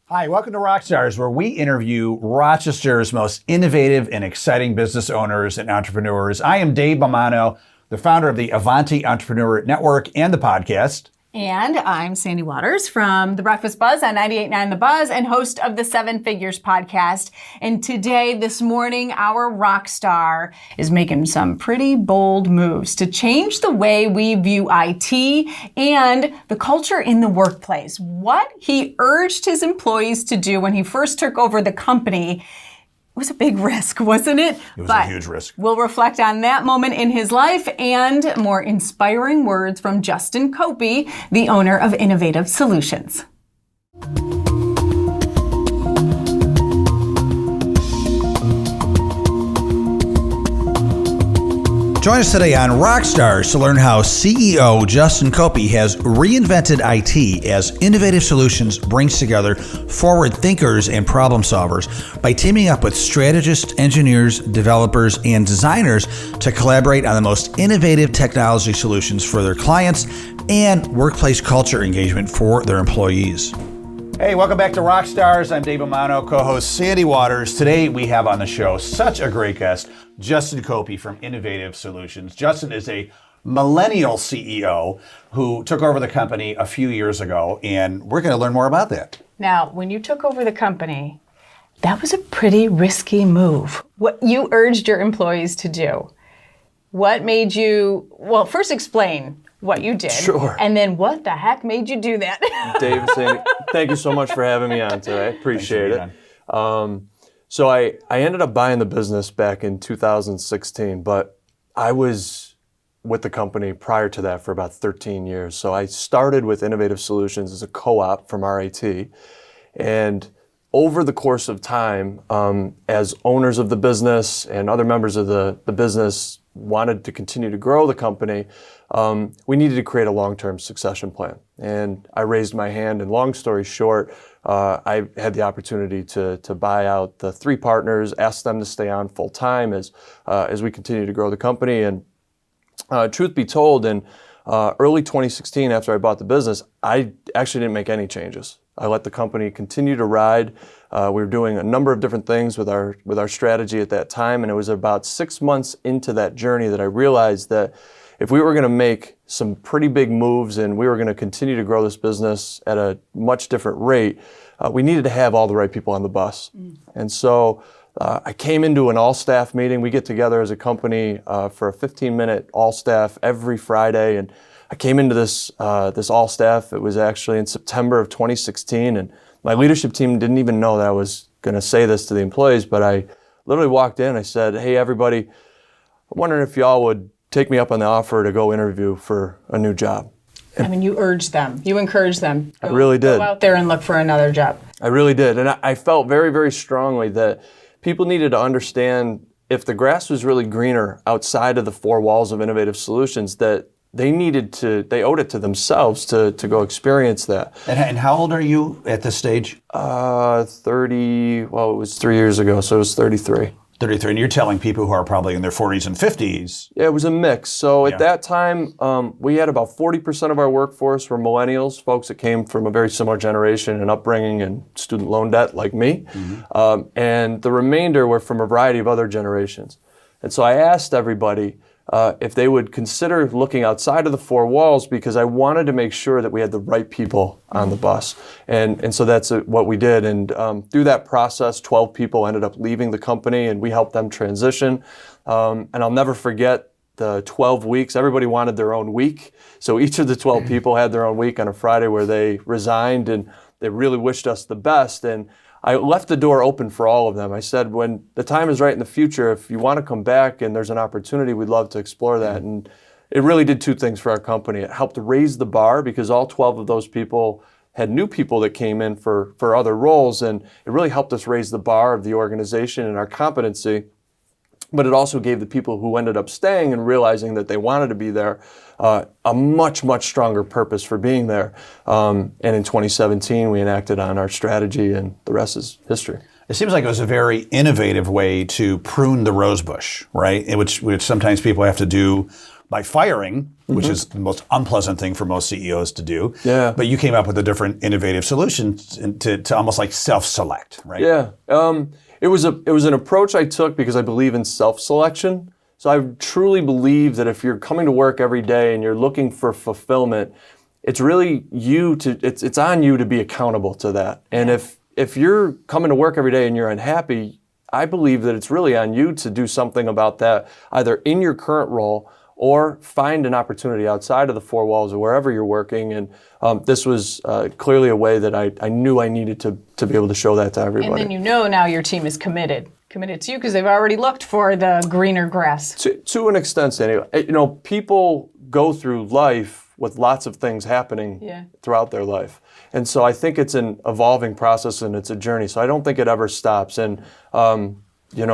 Hi, welcome to ROCstars, where we interview Rochester's most innovative and exciting business owners and entrepreneurs. I am Dave Mammano, the founder of the Avanti Entrepreneur Network and the podcast. And I'm Sandy Waters from The Breakfast Buzz on 98.9 The Buzz and host of the Seven Figures podcast. And today, this morning, our rock star is making some pretty bold moves to change the way we view IT and the culture in the workplace. What he urged his employees to do when he first took over the company. It was a big risk, wasn't it? It was a huge risk. We'll reflect on that moment in his life and more inspiring words from Justin Copie, the owner of Innovative Solutions. Join us today on ROCstars to learn how CEO Justin Copie has reinvented IT as Innovative Solutions brings together forward thinkers and problem solvers by teaming up with strategists, engineers, developers, and designers to collaborate on the most innovative technology solutions for their clients and workplace culture engagement for their employees. Hey, welcome back to ROCstars. I'm Dave Mammano, co-host Sandy Waters. Today we have on the show such a great guest, Justin Copie from Innovative Solutions. Justin is a millennial CEO who took over the company a few years ago, and we're going to learn more about that. Now, when you took over the company, that was a pretty risky move. What you urged your employees to do. What made you, well, first explain what you did. Sure. And then what the heck made you do that? Dave and Sandy, thank you so much for having me on today. I appreciate it. So I ended up buying the business back in 2016, but I was with the company prior to that for about 13 years. So I started with Innovative Solutions as a co-op from RAT. And over the course of time, as owners of the business and other members of the business wanted to continue to grow the company, we needed to create a long-term succession plan. And I raised my hand, and long story short, I had the opportunity to buy out the three partners, ask them to stay on full-time as we continue to grow the company. And truth be told, in early 2016, after I bought the business, I actually didn't make any changes. I let the company continue to ride. We were doing a number of different things with our strategy at that time, and it was about 6 months into that journey that I realized that if we were going to make some pretty big moves and we were going to continue to grow this business at a much different rate, we needed to have all the right people on the bus. And so I came into an all-staff meeting. We get together as a company for a 15-minute all-staff every Friday, and I came into this all-staff. It was actually in September of 2016, and my leadership team didn't even know that I was going to say this to the employees, but I literally walked in. I said, "Hey, everybody, I'm wondering if y'all would take me up on the offer to go interview for a new job." I mean, you urged them. You encouraged them. I really did. Go out there and look for another job. I really did. And I felt very, very strongly that people needed to understand if the grass was really greener outside of the four walls of Innovative Solutions, that they owed it to themselves to go experience that. And how old are you at this stage? 30, well, it was 3 years ago, so it was 33. 33, and you're telling people who are probably in their 40s and 50s. Yeah, it was a mix. So at that time, we had about 40% of our workforce were millennials, folks that came from a very similar generation and upbringing and student loan debt like me. And the remainder were from a variety of other generations. And so I asked everybody if they would consider looking outside of the four walls, because I wanted to make sure that we had the right people on the bus. And so that's what we did. And through that process, 12 people ended up leaving the company, and we helped them transition. And I'll never forget the 12 weeks. Everybody wanted their own week. So each of the 12 people had their own week on a Friday where they resigned, and they really wished us the best. And I left the door open for all of them. I said, when the time is right in the future, if you want to come back and there's an opportunity, we'd love to explore that. And it really did two things for our company. It helped raise the bar, because all 12 of those people had new people that came in for other roles, and it really helped us raise the bar of the organization and our competency. But it also gave the people who ended up staying and realizing that they wanted to be there a much, much stronger purpose for being there. And in 2017, we enacted on our strategy, and the rest is history. It seems like it was a very innovative way to prune the rose bush, right? Which sometimes people have to do by firing, which is the most unpleasant thing for most CEOs to do. Yeah. But you came up with a different innovative solution to almost like self-select, right? Yeah. It was an approach I took because I believe in self-selection. So I truly believe that if you're coming to work every day and you're looking for fulfillment, it's really it's on you to be accountable to that. And if you're coming to work every day and you're unhappy, I believe that it's really on you to do something about that, either in your current role or find an opportunity outside of the four walls or wherever you're working. And this was clearly a way that I knew I needed to be able to show that to everybody. And then now your team is committed to you because they've already looked for the greener grass. To an extent, anyway. People go through life with lots of things happening throughout their life. And so I think it's an evolving process and it's a journey. So I don't think it ever stops. And,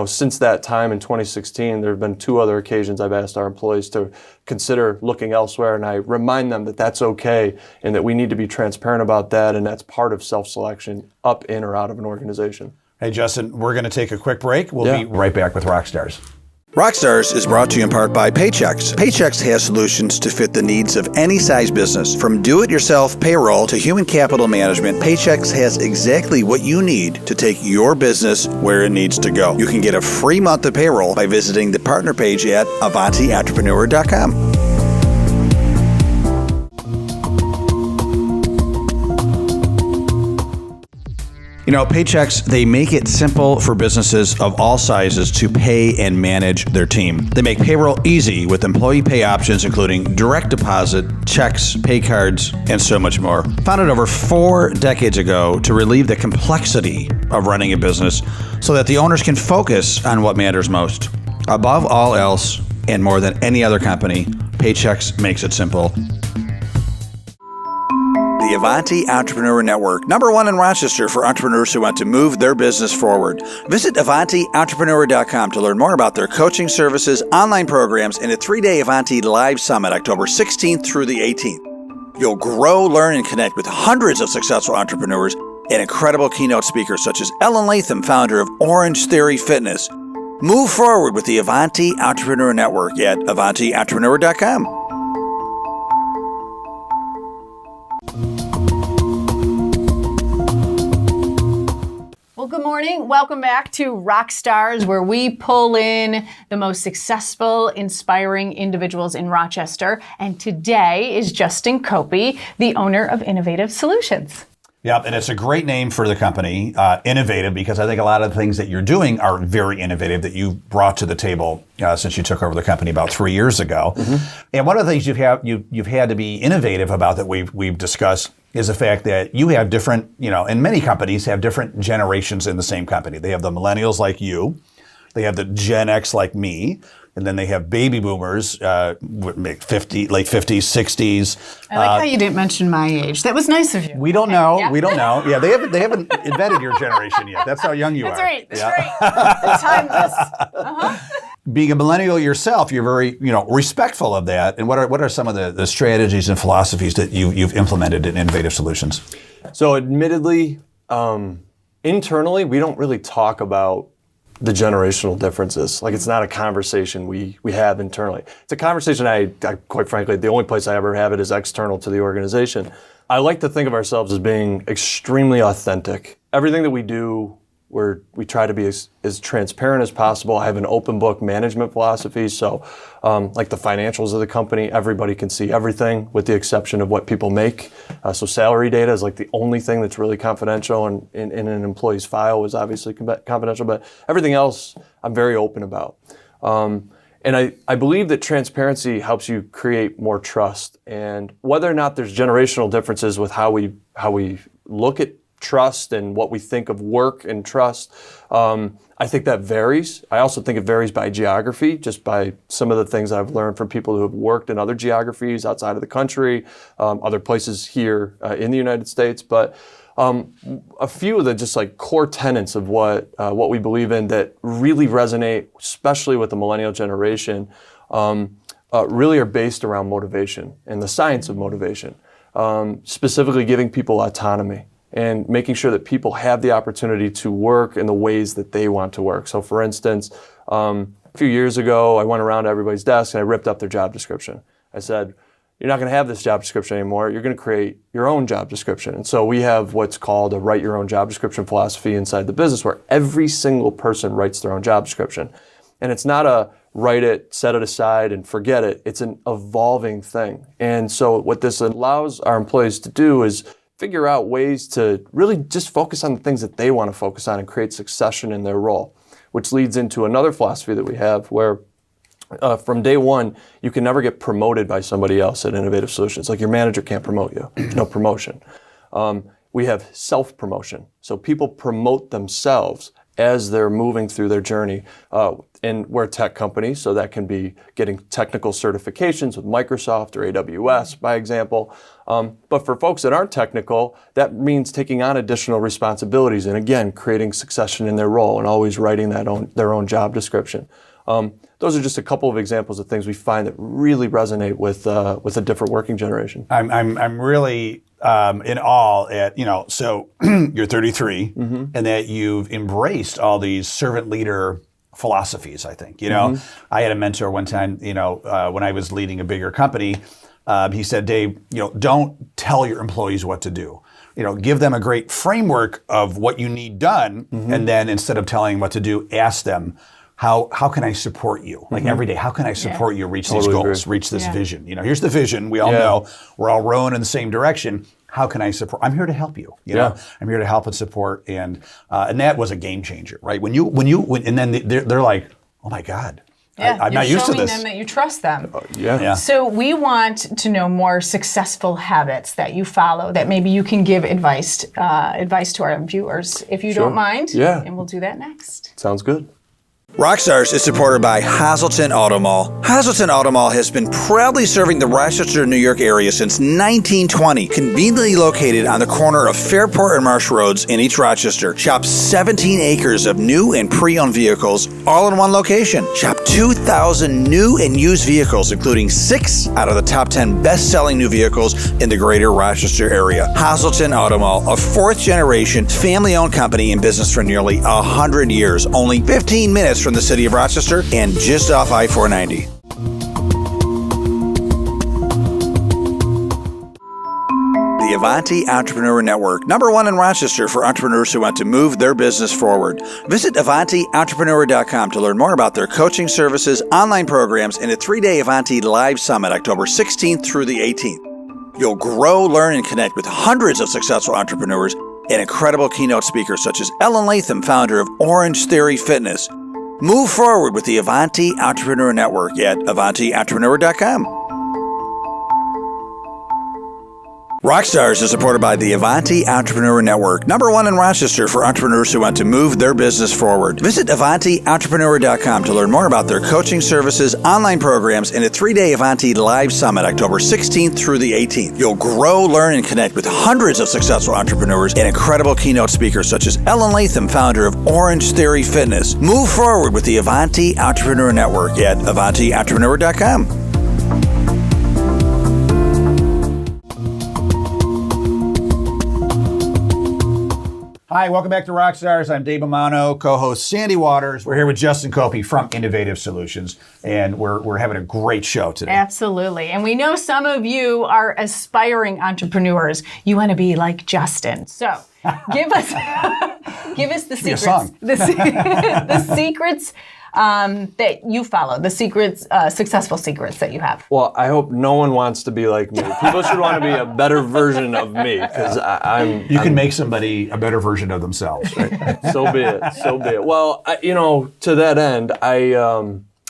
since that time in 2016, there have been 2 other occasions I've asked our employees to consider looking elsewhere. And I remind them that that's okay and that we need to be transparent about that. And that's part of self-selection up in or out of an organization. Hey, Justin, we're going to take a quick break. We'll be right back with ROCstars. ROCstars is brought to you in part by Paychex. Paychex has solutions to fit the needs of any size business. From do-it-yourself payroll to human capital management, Paychex has exactly what you need to take your business where it needs to go. You can get a free month of payroll by visiting the partner page at AvantiEntrepreneur.com. Paychex, they make it simple for businesses of all sizes to pay and manage their team. They make payroll easy with employee pay options, including direct deposit, checks, pay cards, and so much more. Founded over 4 decades ago to relieve the complexity of running a business so that the owners can focus on what matters most. Above all else, and more than any other company, Paychex makes it simple. The Avanti Entrepreneur Network, #1 in Rochester for entrepreneurs who want to move their business forward. Visit AvantiEntrepreneur.com to learn more about their coaching services, online programs, and a 3-day Avanti Live Summit, October 16th through the 18th. You'll grow, learn, and connect with hundreds of successful entrepreneurs and incredible keynote speakers such as Ellen Latham, founder of Orange Theory Fitness. Move forward with the Avanti Entrepreneur Network at AvantiEntrepreneur.com. Well, good morning. Welcome back to ROCstars, where we pull in the most successful, inspiring individuals in Rochester. And today is Justin Copie, the owner of Innovative Solutions. Yep, and it's a great name for the company, Innovative, because I think a lot of the things that you're doing are very innovative that you brought to the table since you took over the company about 3 years ago. Mm-hmm. And one of the things you've had to be innovative about that we've discussed is the fact that you have different, and many companies have different generations in the same company. They have the millennials like you, they have the Gen X like me, and then they have baby boomers, late 50s, 60s. I like how you didn't mention my age. That was nice of you. We don't know. Yeah. We don't know. Yeah, they haven't invented your generation yet. That's how young you That's are. Right. That's right. The timeless. Uh-huh. Being a millennial yourself, you're very, respectful of that. And what are some of the strategies and philosophies that you've implemented in Innovative Solutions? So admittedly, internally, we don't really talk about the generational differences. Like, it's not a conversation we have internally. It's a conversation I quite frankly, the only place I ever have it is external to the organization. I like to think of ourselves as being extremely authentic. Everything that we do, we try to be as transparent as possible. I have an open book management philosophy, so like the financials of the company, everybody can see everything with the exception of what people make. So salary data is like the only thing that's really confidential, and in an employee's file is obviously confidential, but everything else I'm very open about. And I believe that transparency helps you create more trust. And whether or not there's generational differences with how we look at trust and what we think of work and trust, I think that varies. I also think it varies by geography, just by some of the things I've learned from people who have worked in other geographies outside of the country, other places here in the United States. But a few of the just like core tenets of what we believe in that really resonate, especially with the millennial generation, really are based around motivation and the science of motivation, specifically giving people autonomy and making sure that people have the opportunity to work in the ways that they want to work. So for instance, A few years ago, I went around to everybody's desk and I ripped up their job description. I said, you're not going to have this job description anymore. You're going to create your own job description. And so we have what's called a write your own job description philosophy inside the business, where every single person writes their own job description. And it's not a write it, set it aside, and forget it. It's an evolving thing. And so what this allows our employees to do is figure out ways to really just focus on the things that they want to focus on and create succession in their role, which leads into another philosophy that we have where from day one, you can never get promoted by somebody else at Innovative Solutions. Like your manager can't promote you. There's no promotion. We have self-promotion. So people promote themselves as they're moving through their journey. And we're a tech company, so that can be getting technical certifications with Microsoft or AWS, by example. But for folks that aren't technical, that means taking on additional responsibilities and, again, creating succession in their role and always writing their own job description. Those are just a couple of examples of things we find that really resonate with a different working generation. I'm really in awe at, so you're 33 and that you've embraced all these servant leader philosophies, I think. I had a mentor one time, when I was leading a bigger company, he said, Dave, don't tell your employees what to do. Give them a great framework of what you need done. And then instead of telling them what to do, ask them, how can I support you? Like every day, how can I support you reach these goals, reach this vision? Here's the vision. We all know we're all rowing in the same direction. How can I support? I'm here to help you. I'm here to help and support. And that was a game changer, right? When and then they're like, oh my God. I'm not used to this. You're showing them that you trust them. So we want to know more successful habits that you follow that maybe you can give advice to our viewers, if you don't mind. Yeah. And we'll do that next. Sounds good. ROCstar is supported by Hazleton Auto Mall. Hazleton Auto Mall has been proudly serving the Rochester, New York area since 1920, conveniently located on the corner of Fairport and Marsh Roads in East Rochester. Shop 17 acres of new and pre-owned vehicles, all in one location. Shop 2,000 new and used vehicles, including 6 out of the top 10 best-selling new vehicles in the greater Rochester area. Hazleton Auto Mall, a 4th-generation, family-owned company in business for nearly 100 years, only 15 minutes from the city of Rochester and just off I-490. The Avanti Entrepreneur Network, #1 in Rochester for entrepreneurs who want to move their business forward. Visit AvantiEntrepreneur.com to learn more about their coaching services, online programs, and a 3-day Avanti Live Summit, October 16th through the 18th. You'll grow, learn, and connect with hundreds of successful entrepreneurs and incredible keynote speakers such as Ellen Latham, founder of Orange Theory Fitness. Move forward with the Avanti Entrepreneur Network at AvantiEntrepreneur.com. ROCstar is supported by the Avanti Entrepreneur Network, #1 in Rochester for entrepreneurs who want to move their business forward. Visit AvantiEntrepreneur.com to learn more about their coaching services, online programs, and a 3-day Avanti Live Summit, October 16th through the 18th. You'll grow, learn, and connect with hundreds of successful entrepreneurs and incredible keynote speakers such as Ellen Latham, founder of Orange Theory Fitness. Move forward with the Avanti Entrepreneur Network at AvantiEntrepreneur.com. Hi, welcome back to ROCstars. I'm Dave Mammano, co-host Sandy Waters. We're here with Justin Copie from Innovative Solutions, and we're having a great show today. Absolutely. And we know some of you are aspiring entrepreneurs. You want to be like Justin. So give us the secrets. The secrets that you follow, the secrets, successful secrets that you have. Well, I hope no one wants to be like me. People should want to be a better version of me because You can make somebody a better version of themselves. Right? So be it. So be it. Well, to that end, I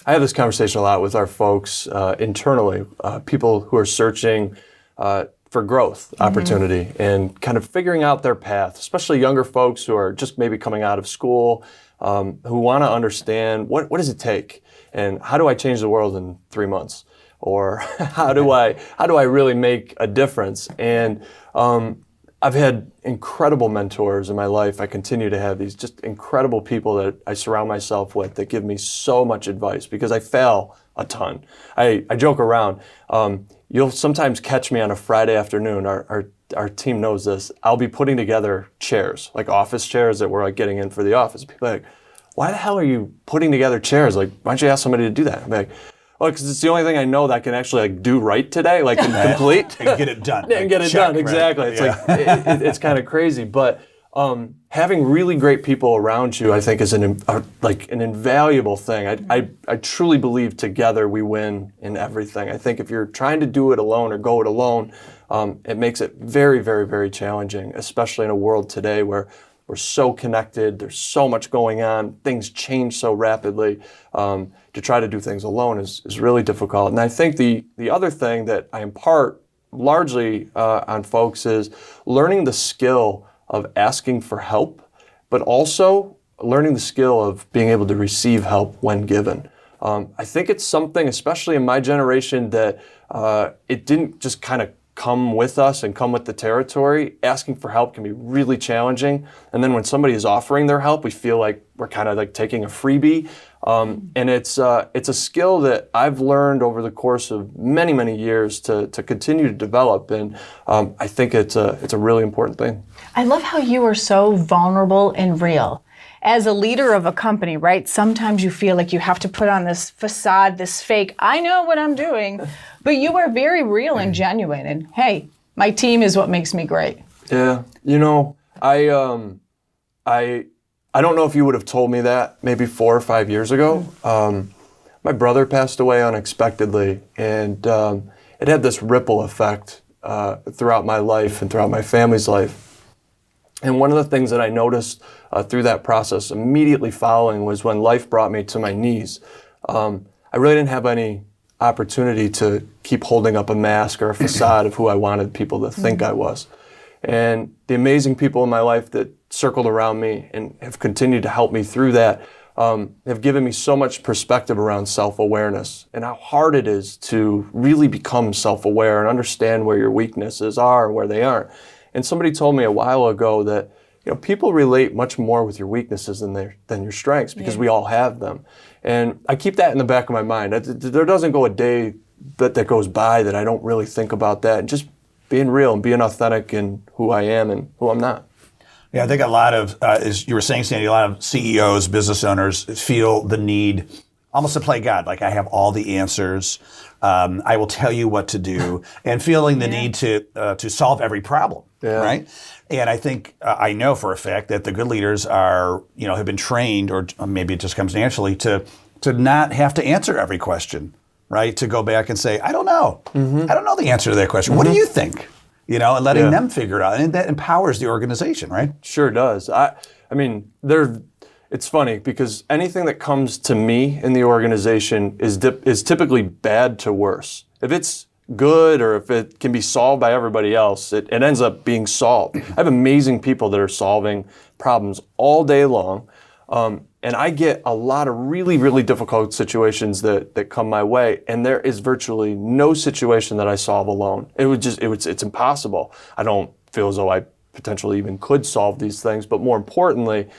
have this conversation a lot with our folks internally, people who are searching for growth opportunity and kind of figuring out their path, especially younger folks who are just maybe coming out of school, who want to understand what does it take and how do I change the world in 3 months, or how do I really make a difference? And I've had incredible mentors in my life. I continue to have these just incredible people that I surround myself with that give me so much advice because I fail a ton. I joke around. You'll sometimes catch me on a Friday afternoon. Our team knows this. I'll be putting together chairs, like office chairs that we're like getting in for the office. People are like, why the hell are you putting together chairs? Like, why don't you ask somebody to do that? I'm like, oh, because it's the only thing I know that I can actually like do right today, like complete. And get it done. And get it done, exactly. Right? It's like, it's kind of crazy. But having really great people around you, I think, is an invaluable thing. I truly believe together we win in everything. I think if you're trying to do it alone or go it alone, it makes it very, very, very challenging, especially in a world today where we're so connected, there's so much going on, things change so rapidly. To try to do things alone is really difficult. And I think the other thing that I impart largely on folks is learning the skill of asking for help, but also learning the skill of being able to receive help when given. I think it's something, especially in my generation, that it didn't just kind of come with us and come with the territory. Asking for help can be really challenging. And then when somebody is offering their help, we feel like we're kind of like taking a freebie. And it's a skill that I've learned over the course of many, many years to continue to develop. And I think it's a really important thing. I love how you are so vulnerable and real. As a leader of a company, right? Sometimes you feel like you have to put on this facade, this fake, I know what I'm doing, but you are very real and genuine. And hey, my team is what makes me great. Yeah, I don't know if you would have told me that maybe 4 or 5 years ago. My brother passed away unexpectedly, and it had this ripple effect throughout my life and throughout my family's life. And one of the things that I noticed through that process immediately following was when life brought me to my knees. I really didn't have any opportunity to keep holding up a mask or a facade of who I wanted people to think I was. And the amazing people in my life that circled around me and have continued to help me through that have given me so much perspective around self-awareness and how hard it is to really become self-aware and understand where your weaknesses are and where they aren't. And somebody told me a while ago that people relate much more with your weaknesses than your strengths because we all have them. And I keep that in the back of my mind. There doesn't go a day that goes by that I don't really think about that and just being real and being authentic in who I am and who I'm not. Yeah, I think a lot of, as you were saying, Sandy, a lot of CEOs, business owners feel the need almost to play God. Like, I have all the answers. I will tell you what to do, and feeling the need to solve every problem, right? And I think I know for a fact that the good leaders are, have been trained, or maybe it just comes naturally to not have to answer every question, right? To go back and say, I don't know. I don't know the answer to that question. What do you think? And letting them figure it out, and that empowers the organization, right? Sure does. I mean, it's funny because anything that comes to me in the organization is typically bad to worse. If it's good or if it can be solved by everybody else, it ends up being solved. I have amazing people that are solving problems all day long. And I get a lot of really, really difficult situations that come my way, and there is virtually no situation that I solve alone. It's impossible. I don't feel as though I potentially even could solve these things, but more importantly,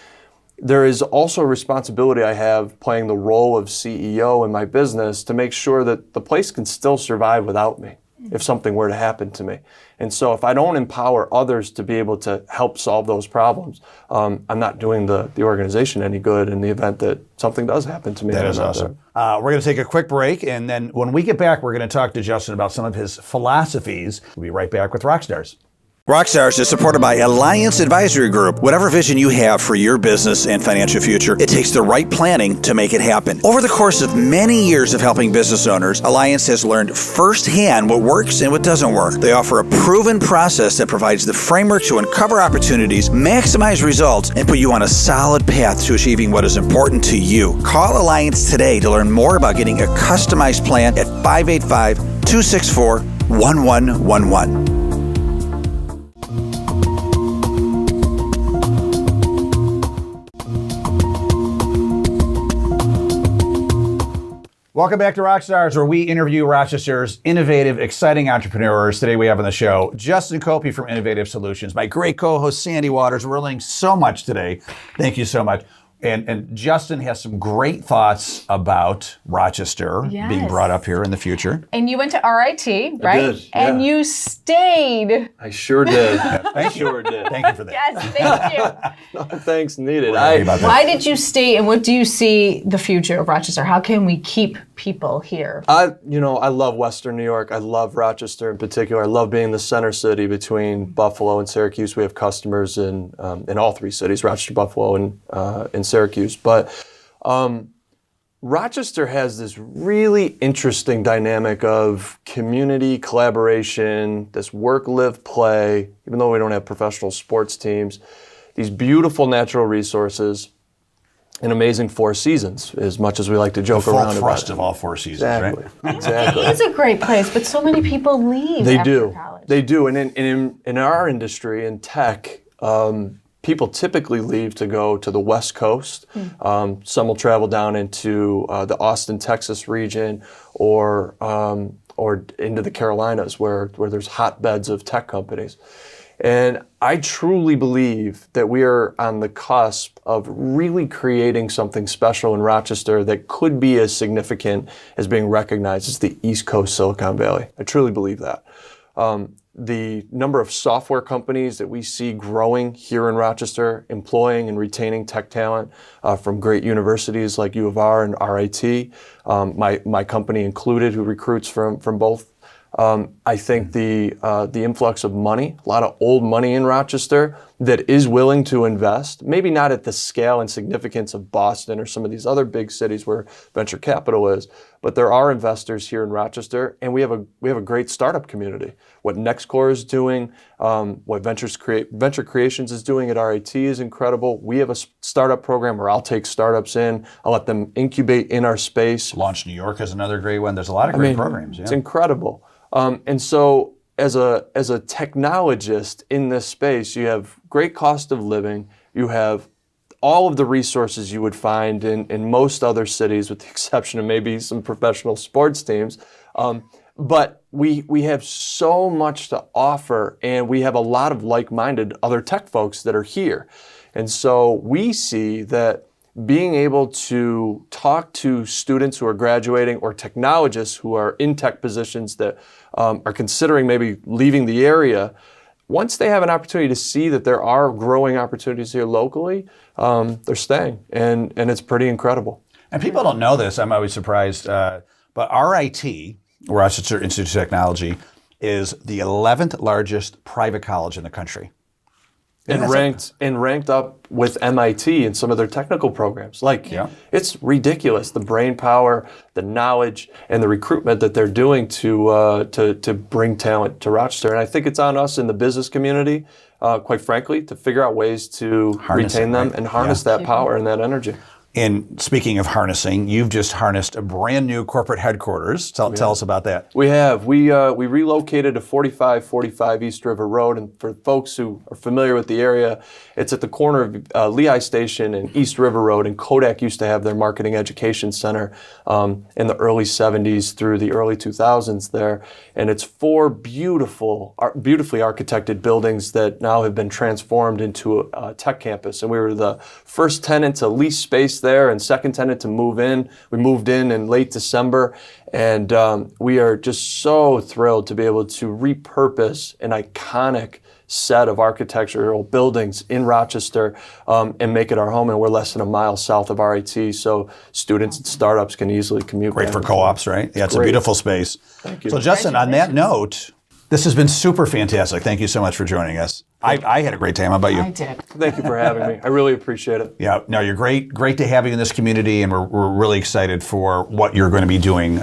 there is also a responsibility I have playing the role of CEO in my business to make sure that the place can still survive without me if something were to happen to me. And so if I don't empower others to be able to help solve those problems, I'm not doing the organization any good in the event that something does happen to me. That is awesome. We're going to take a quick break, and then when we get back, we're going to talk to Justin about some of his philosophies. We'll be right back with ROCstars. ROCstars is supported by Alliance Advisory Group. Whatever vision you have for your business and financial future, it takes the right planning to make it happen. Over the course of many years of helping business owners, Alliance has learned firsthand what works and what doesn't work. They offer a proven process that provides the framework to uncover opportunities, maximize results, and put you on a solid path to achieving what is important to you. Call Alliance today to learn more about getting a customized plan at 585-264-1111. Welcome back to ROCstars, where we interview Rochester's innovative, exciting entrepreneurs. Today we have on the show Justin Copie from Innovative Solutions, my great co-host Sandy Waters. We're learning so much today. Thank you so much. And Justin has some great thoughts about Rochester being brought up here in the future. And you went to RIT, right? I did, yeah. And you stayed. I sure did. Thank you. Sure did. Thank you for that. Yes, thank you. No, thanks needed. Why did you stay, and what do you see the future of Rochester? How can we keep people here? I love Western New York. I love Rochester in particular. I love being the center city between Buffalo and Syracuse. We have customers in all three cities, Rochester, Buffalo, and Syracuse. But Rochester has this really interesting dynamic of community collaboration, this work, live, play, even though we don't have professional sports teams, these beautiful natural resources, and amazing four seasons, as much as we like to joke around about it. The full thrust of all four seasons, Exactly. right? Exactly. It's a great place, but so many people leave after college. They do. And in our industry, in tech, people typically leave to go to the West Coast. Some will travel down into the Austin, Texas region, or into the Carolinas, where there's hotbeds of tech companies. And I truly believe that we are on the cusp of really creating something special in Rochester that could be as significant as being recognized as the East Coast Silicon Valley. I truly believe that. The number of software companies that we see growing here in Rochester, employing and retaining tech talent from great universities like U of R and RIT, my company included, who recruits from both. I think the influx of money, a lot of old money in Rochester that is willing to invest, maybe not at the scale and significance of Boston or some of these other big cities where venture capital is, but there are investors here in Rochester, and we have a great startup community. What NextCore is doing, what Venture Creations is doing at RIT is incredible. We have a startup program where I'll take startups in, I'll let them incubate in our space. Launch New York is another great one. There's a lot of great programs. Yeah. It's incredible. And so as a technologist in this space, you have great cost of living, you have all of the resources you would find in most other cities, with the exception of maybe some professional sports teams. But we have so much to offer, and we have a lot of like-minded other tech folks that are here. And so we see that being able to talk to students who are graduating or technologists who are in tech positions that are considering maybe leaving the area, once they have an opportunity to see that there are growing opportunities here locally, they're staying, and it's pretty incredible. And people don't know this, I'm always surprised, but RIT, Rochester Institute of Technology, is the 11th largest private college in the country. And ranked up with MIT in some of their technical programs. It's ridiculous, the brain power, the knowledge, and the recruitment that they're doing to bring talent to Rochester. And I think it's on us in the business community, quite frankly, to figure out ways to retain them and harness that power and that energy. And speaking of harnessing, you've just harnessed a brand new corporate headquarters. Tell us about that. We have. We relocated to 4545 East River Road. And for folks who are familiar with the area, it's at the corner of Lehigh Station and East River Road. And Kodak used to have their marketing education center in the early 70s through the early 2000s there. And it's four beautifully architected buildings that now have been transformed into a tech campus. And we were the first tenant to lease space there and second tenant to move in. We moved in late December, and we are just so thrilled to be able to repurpose an iconic set of architectural buildings in Rochester and make it our home. And we're less than a mile south of RIT, so students and startups can easily commute. Great for co-ops, right? Yeah, it's a beautiful space. Thank you. So Justin, on that note, this has been super fantastic. Thank you so much for joining us. I had a great time. How about you? I did. Thank you for having me. I really appreciate it. Yeah, no, you're great. Great to have you in this community, and we're really excited for what you're going to be doing,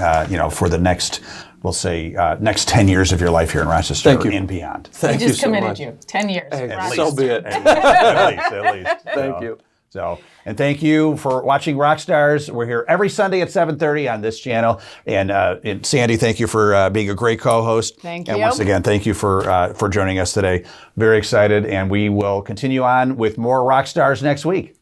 for the next, we'll say, next 10 years of your life here in Rochester and beyond. Thank you just so committed much. you 10 years. So be it. At least. Thank you. So, and thank you for watching Rockstars. We're here every Sunday at 7:30 on this channel. And Sandy, thank you for being a great co-host. Thank you. And once again, thank you for joining us today. Very excited, and we will continue on with more Rockstars next week.